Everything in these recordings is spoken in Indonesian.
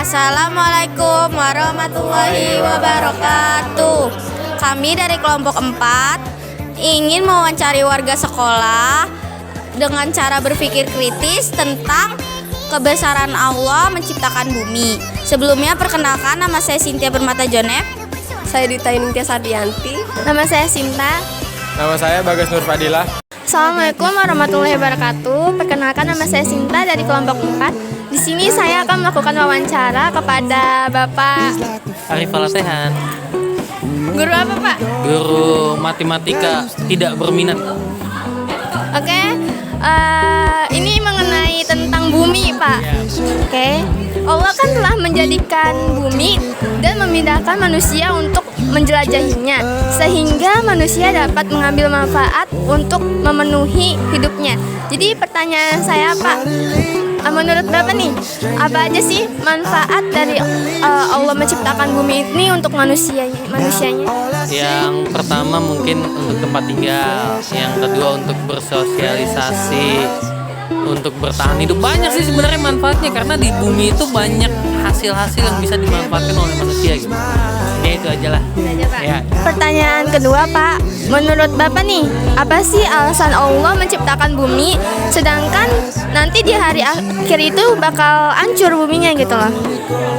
Assalamualaikum warahmatullahi wabarakatuh. Kami dari kelompok 4 ingin mewawancari warga sekolah dengan cara berpikir kritis tentang kebesaran Allah menciptakan bumi. Sebelumnya perkenalkan, nama saya Cynthia Bermata Jonep. Saya Dita Ningtyas Sardianti. Nama saya Sinta. Nama saya Bagas Nur Fadilah. Assalamualaikum warahmatullahi wabarakatuh. Perkenalkan, nama saya Sinta dari kelompok 4. Di sini saya akan melakukan wawancara kepada Bapak Arif Alatehan, guru apa, Pak? guru matematika tidak berminat. Oke, ini mengenai tentang bumi, Pak. Oke, Allah kan telah menjadikan bumi dan memindahkan manusia untuk menjelajahinya, sehingga manusia dapat mengambil manfaat untuk memenuhi hidupnya. Jadi pertanyaan saya, Pak, menurut Bapak nih, apa aja sih manfaat dari Allah menciptakan bumi ini untuk manusianya? Yang pertama mungkin untuk tempat tinggal, yang kedua untuk bersosialisasi, untuk bertahan hidup. Banyak sih sebenarnya manfaatnya, karena di bumi itu banyak hasil-hasil yang bisa dimanfaatkan oleh manusia gitu. Ya itu aja lah. Ya. Pertanyaan kedua, Pak, menurut Bapak nih, apa sih alasan Allah menciptakan bumi sedangkan nanti di hari akhir itu bakal hancur buminya gitu loh?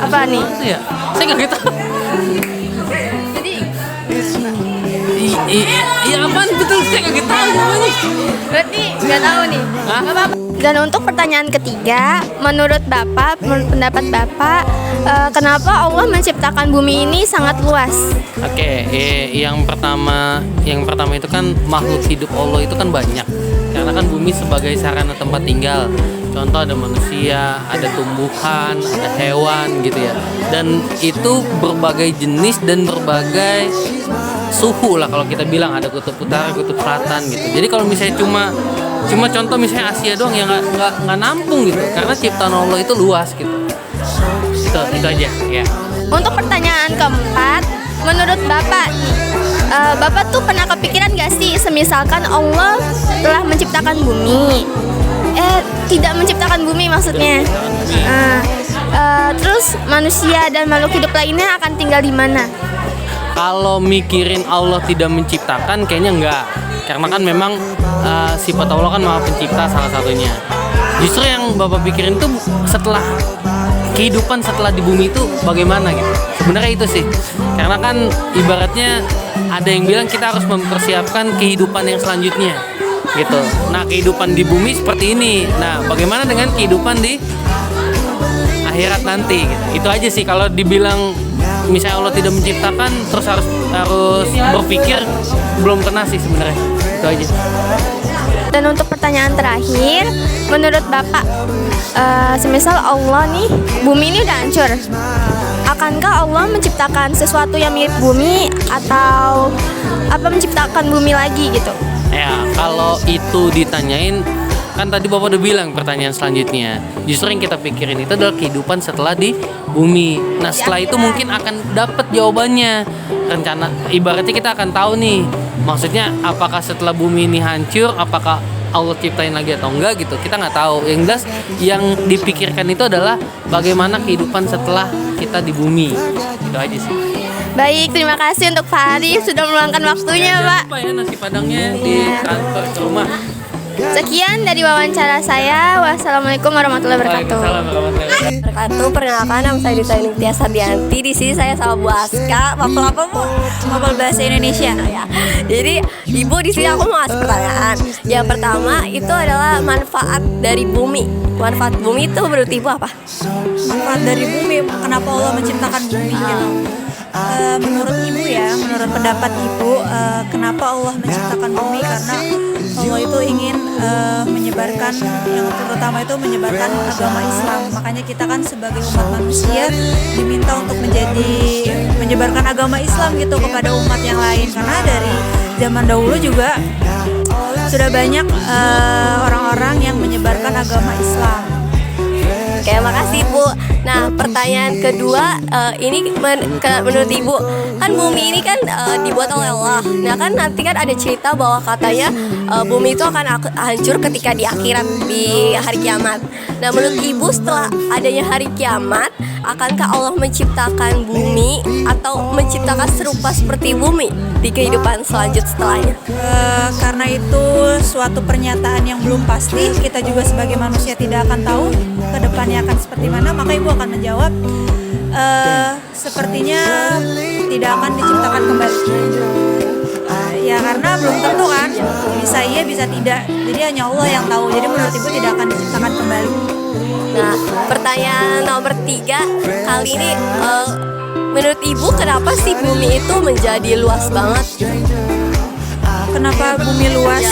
Apa nih? Itu ya, saya nggak gitu. Jadi Iya apaan betul, saya nggak tahu namanya. berarti nggak tahu nih. Hah? Nggak apa-apa. Dan untuk pertanyaan ketiga, menurut pendapat Bapak, kenapa Allah menciptakan bumi ini sangat luas? Oke, yang pertama itu kan makhluk hidup Allah itu kan banyak. Karena kan bumi sebagai sarana tempat tinggal. Contoh ada manusia, ada tumbuhan, ada hewan gitu ya. Dan itu berbagai jenis dan berbagai suhu lah, kalau kita bilang ada kutub utara, kutub selatan gitu. Jadi kalau misalnya cuma contoh misalnya Asia doang ya nggak nampung gitu. Karena ciptaan Allah itu luas gitu. Itu aja ya. Untuk pertanyaan keempat, menurut Bapak nih, Bapak tuh pernah kepikiran gak sih semisalkan Allah telah menciptakan bumi, tidak menciptakan bumi maksudnya, terus manusia dan makhluk hidup lainnya akan tinggal di mana? Kalau mikirin Allah tidak menciptakan kayaknya enggak. Karena kan memang sifat Allah kan Maha Pencipta salah satunya. Justru yang Bapak pikirin tuh setelah kehidupan setelah di bumi itu bagaimana gitu. Sebenarnya itu sih. Karena kan ibaratnya ada yang bilang kita harus mempersiapkan kehidupan yang selanjutnya gitu. Nah, kehidupan di bumi seperti ini. Nah, bagaimana dengan kehidupan di akhirat nanti gitu. Itu aja sih. Kalau dibilang misalnya Allah tidak menciptakan terus harus berpikir, belum kena sih sebenarnya. Itu aja. Dan untuk pertanyaan terakhir, menurut Bapak, semisal Allah nih, bumi ini udah hancur, akankah Allah menciptakan sesuatu yang mirip bumi atau menciptakan bumi lagi gitu? Ya, kalau itu ditanyain, kan tadi Bapak udah bilang pertanyaan selanjutnya. Justru yang kita pikirin itu adalah kehidupan setelah di bumi. Nah, setelah itu mungkin akan dapat jawabannya. Rencana ibaratnya kita akan tahu nih. Maksudnya apakah setelah bumi ini hancur, apakah Allah ciptain lagi atau enggak gitu. Kita nggak tahu. Yang jelas yang dipikirkan itu adalah bagaimana kehidupan setelah kita di bumi. Itu aja sih. Baik, terima kasih untuk Pak Arif sudah meluangkan waktunya, Pak. Lupa ya nasi padangnya di kantor ke rumah. Sekian dari wawancara saya. Wassalamualaikum warahmatullahi wabarakatuh. Waalaikumsalam warahmatullahi wabarakatuh. Perkenalkan, nama saya Dita Ningtyas Sardianti. Di sini saya sama Bu Aska. Mapel apa, Bu? Mapel bahasa Indonesia ya. Jadi, Ibu di sini aku mau ngasih pertanyaan. Yang pertama itu adalah manfaat dari bumi. Manfaat bumi itu menurut Ibu apa? Manfaat dari bumi, kenapa Allah menciptakan bumi gitu. Menurut Ibu ya, menurut pendapat Ibu, kenapa Allah menciptakan bumi? Karena Allah itu ingin menyebarkan, yang terutama itu menyebarkan agama Islam. Makanya kita kan sebagai umat manusia diminta untuk menyebarkan agama Islam gitu kepada umat yang lain. Karena dari zaman dahulu juga sudah banyak orang-orang yang menyebarkan agama Islam. Oke, makasih Bu. Nah, pertanyaan kedua, ini menurut Ibu, kan bumi ini kan dibuat oleh Allah. Nah, kan nanti kan ada cerita bahwa katanya bumi itu akan hancur ketika di akhirat, di hari kiamat. Nah, menurut Ibu setelah adanya hari kiamat, akankah Allah menciptakan bumi atau menciptakan serupa seperti bumi di kehidupan setelahnya? Karena itu suatu pernyataan yang belum pasti, kita juga sebagai manusia tidak akan tahu ke depannya akan seperti mana, maka ibu akan menjawab sepertinya tidak akan diciptakan kembali. Ya karena belum tentu kan, bisa iya bisa tidak, jadi hanya Allah yang tahu. Jadi menurut ibu tidak akan diciptakan kembali. Nah, pertanyaan nomor 3 kali ini, menurut ibu kenapa sih bumi itu menjadi luas banget? Kenapa bumi luas?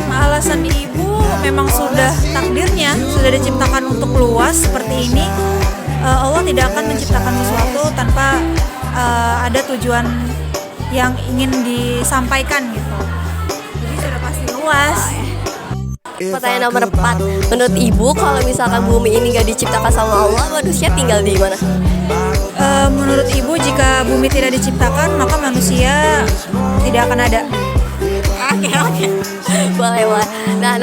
Alasan ibu memang sudah takdirnya, sudah diciptakan untuk luas seperti ini. Allah tidak akan menciptakan sesuatu tanpa ada tujuan yang ingin disampaikan gitu. Jadi sudah pasti luas. Pertanyaan nomor 4, menurut ibu kalau misalkan bumi ini gak diciptakan sama Allah, manusia tinggal di mana? Menurut ibu jika bumi tidak diciptakan maka manusia tidak akan ada. Oke. Boleh. Nah,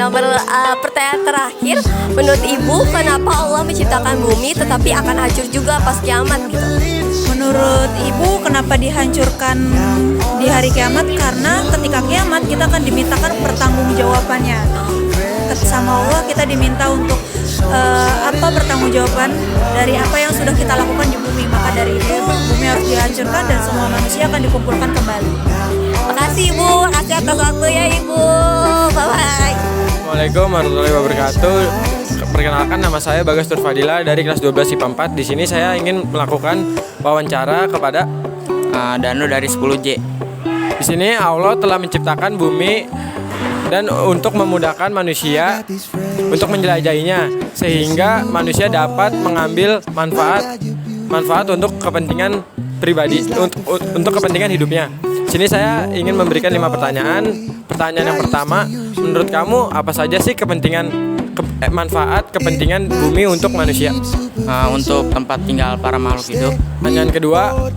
pertanyaan terakhir, menurut ibu kenapa Allah menciptakan bumi tetapi akan hancur juga pas kiamat gitu? Menurut ibu kenapa dihancurkan di hari kiamat? Karena ketika kiamat kita akan dimintakan pertanggungjawabannya. Sama Allah kita diminta untuk apa pertanggungjawaban dari apa yang sudah kita lakukan di bumi. Maka dari itu bumi harus dihancurkan dan semua manusia akan dikumpulkan kembali. Makasih ibu, makasih atas waktunya ibu. Bye-bye. Assalamualaikum warahmatullahi wabarakatuh. Perkenalkan, nama saya Bagas Nurfadila dari kelas 12 IPA 4. Di sini saya ingin melakukan wawancara kepada Danu dari 10J. Di sini Allah telah menciptakan bumi dan untuk memudahkan manusia untuk menjelajahinya sehingga manusia dapat mengambil manfaat untuk kepentingan pribadi, untuk kepentingan hidupnya. Di sini saya ingin memberikan 5 pertanyaan. Pertanyaan yang pertama, menurut kamu apa saja sih manfaat kepentingan bumi untuk manusia? Untuk tempat tinggal para makhluk hidup. Pertanyaan kedua,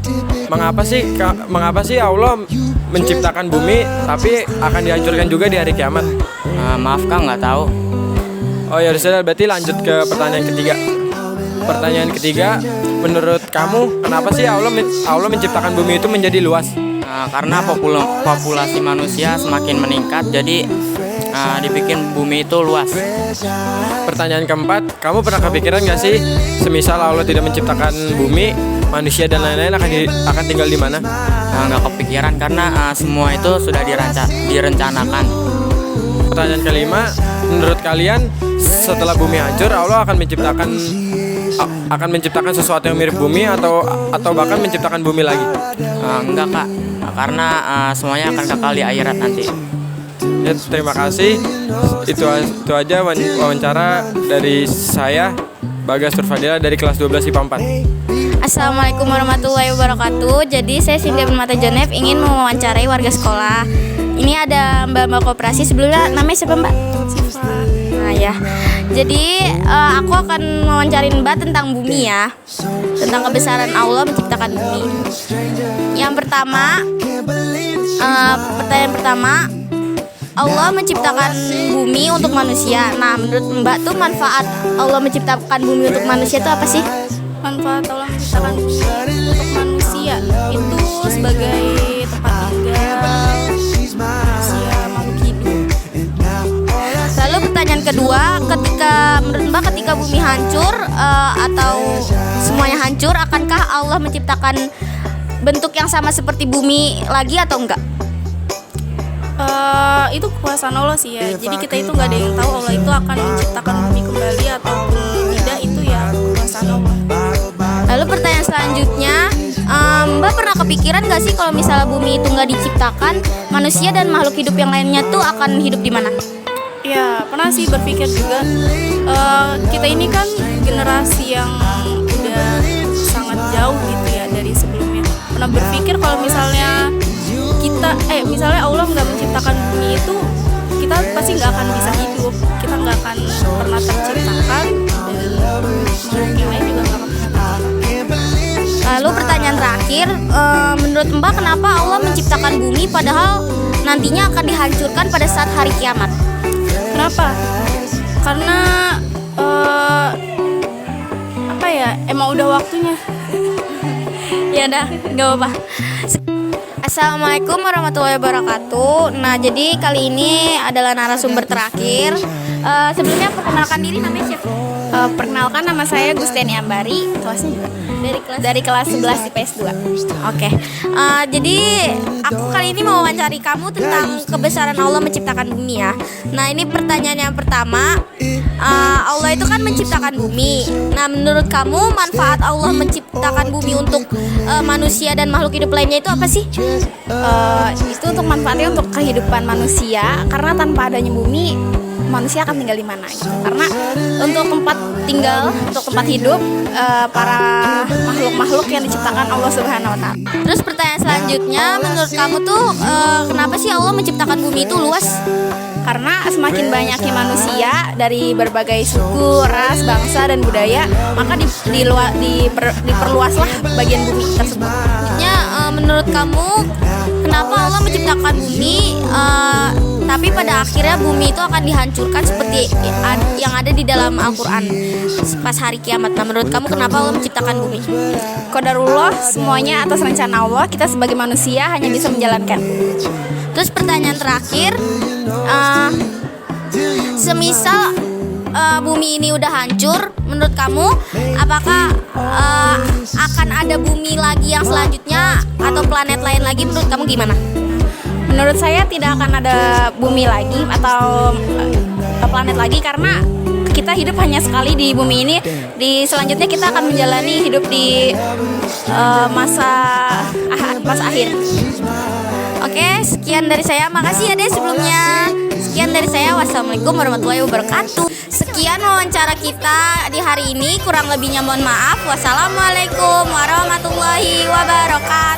mengapa sih Allah menciptakan bumi tapi akan dihancurkan juga di hari kiamat? Maaf Kang, nggak tahu. Oh ya sudah, berarti lanjut ke pertanyaan ketiga. Pertanyaan ketiga, menurut kamu kenapa sih Allah menciptakan bumi itu menjadi luas? Karena populasi manusia semakin meningkat, jadi dibikin bumi itu luas. Pertanyaan keempat, kamu pernah kepikiran nggak sih semisal Allah tidak menciptakan bumi, manusia dan lain-lain akan tinggal di mana? Nggak kepikiran karena semua itu sudah direncanakan. Pertanyaan kelima, menurut kalian setelah bumi hancur Allah akan menciptakan sesuatu yang mirip bumi atau bahkan menciptakan bumi lagi? Enggak Kak, karena semuanya akan kekal di akhirat nanti. Ya, terima kasih. Itu aja wawancara dari saya, Bagas Nurfadila dari kelas 12 IPA 4. Assalamualaikum warahmatullahi wabarakatuh. Jadi saya Cynthia Permata Jonef ingin mewawancarai warga sekolah. Ini ada mbak-mbak koperasi. Sebelumnya namanya siapa mbak? Nah ya. Jadi aku akan mewawancarin mbak tentang bumi ya, tentang kebesaran Allah menciptakan bumi. Yang pertama, pertanyaan pertama, Allah menciptakan bumi untuk manusia. Nah, menurut Mbak tuh manfaat Allah menciptakan bumi untuk manusia itu apa sih? Manfaat Allah menciptakan bumi untuk manusia itu sebagai tempat tinggal manusia, makhluk hidup. Lalu pertanyaan kedua, menurut Mbak ketika bumi hancur atau semuanya hancur, akankah Allah menciptakan bentuk yang sama seperti bumi lagi atau enggak? Itu kekuasaan Allah sih ya. Jadi kita itu nggak ada yang tahu Allah itu akan menciptakan bumi kembali ataupun tidak, itu ya kekuasaan Allah. Lalu pertanyaan selanjutnya, Mbak pernah kepikiran nggak sih kalau misalnya bumi itu nggak diciptakan, manusia dan makhluk hidup yang lainnya tuh akan hidup di mana? Ya pernah sih berpikir juga. Kita ini kan generasi yang udah sangat jauh gitu ya dari sebelumnya. Pernah berpikir kalau misalnya misalnya Allah nggak menciptakan bumi itu, kita pasti nggak akan bisa hidup, kita nggak akan pernah terciptakan, dan makhluk yang lain juga nggak akan pernah terciptakan. Lalu pertanyaan terakhir, menurut Mbak kenapa Allah menciptakan bumi padahal nantinya akan dihancurkan pada saat hari kiamat? Kenapa? Karena apa ya? ya emang udah waktunya. Ya dah, nggak apa-apa. Assalamualaikum warahmatullahi wabarakatuh. Nah, jadi kali ini adalah narasumber terakhir. Sebelumnya perkenalkan diri, namanya siapa? Perkenalkan, nama saya Gustiani Ambari, kelasnya juga dari kelas 11 IPS 2. Oke. Jadi aku kali ini mau wawancari kamu tentang kebesaran Allah menciptakan bumi ya. Nah, ini pertanyaan yang pertama. Allah itu kan menciptakan bumi. Nah, menurut kamu manfaat Allah menciptakan bumi untuk manusia dan makhluk hidup lainnya itu apa sih? Itu untuk manfaatnya untuk kehidupan manusia, karena tanpa adanya bumi manusia akan tinggal di mana gitu. Karena untuk tempat tinggal, untuk tempat hidup para makhluk-makhluk yang diciptakan Allah Subhanahu wa taala. Terus pertanyaan selanjutnya, menurut kamu tuh kenapa sih Allah menciptakan bumi itu luas? Karena semakin banyaknya manusia dari berbagai suku, ras, bangsa, dan budaya, maka diperluaslah bagian bumi tersebut. Selanjutnya, menurut kamu kenapa Allah menciptakan bumi tapi pada akhirnya bumi itu akan dihancurkan seperti yang ada di dalam Al-Quran pas hari kiamat? Nah, menurut kamu kenapa Allah menciptakan bumi? Qadarullah, semuanya atas rencana Allah. Kita sebagai manusia hanya bisa menjalankan. Terus pertanyaan terakhir, semisal bumi ini udah hancur, menurut kamu apakah akan ada bumi lagi yang selanjutnya atau planet lain lagi? Menurut kamu gimana? Menurut saya tidak akan ada bumi lagi atau planet lagi, karena kita hidup hanya sekali di bumi ini. Di selanjutnya kita akan menjalani hidup di masa akhir. Oke, sekian dari saya. Makasih ya deh sebelumnya. Sekian dari saya. Wassalamualaikum warahmatullahi wabarakatuh. Sekian wawancara kita di hari ini. Kurang lebihnya mohon maaf. Wassalamualaikum warahmatullahi wabarakatuh.